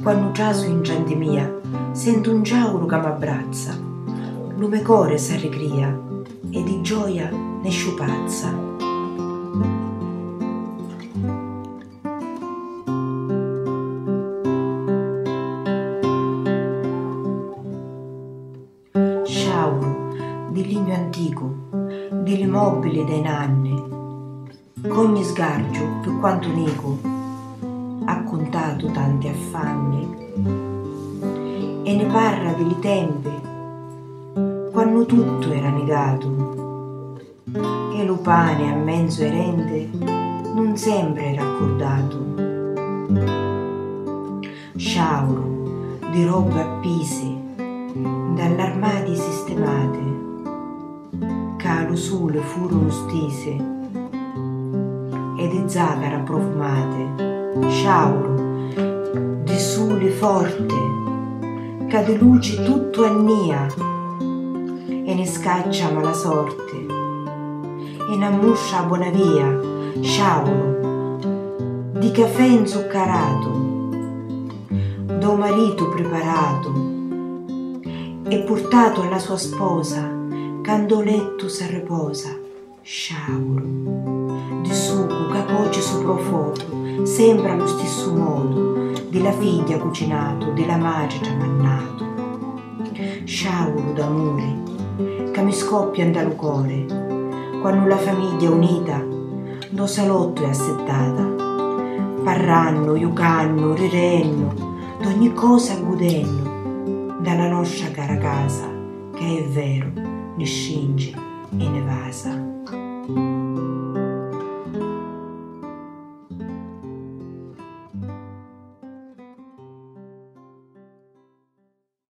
Quando giaso in gente mia, sento un giauro che m'abbrazza, lume core s'arrecria e di gioia ne sciupazza. Sciauro di legno antico, di mobili dei nanni, c'ogni sgargio più quanto nico ha contato tanti affanni, e ne parla dei tempi quando tutto era negato e lo pane a mezzo erende non sempre era accordato. Sciauro di robe appise dall'armadi sistemate, che lo sole furono stese e di zagara profumate. Sciauro di sole forte, che di luce tutto annia e ne scaccia mala sorte e ne ammuscia a buona via. Sciauro di caffè inzuccarato, do marito preparato e portato alla sua sposa, quando letto si riposa. Sciauro di succo che cocce sopra fuoco, sembra allo stesso modo della figlia cucinato, della madre già mannato. Sciauro d'amore che mi scoppia dal cuore, quando la famiglia unita do salotto è assettata, parranno, giocano, rirenno, d'ogni cosa godendo, dalla nostra cara casa, che è vero, ne scinge e ne vasa.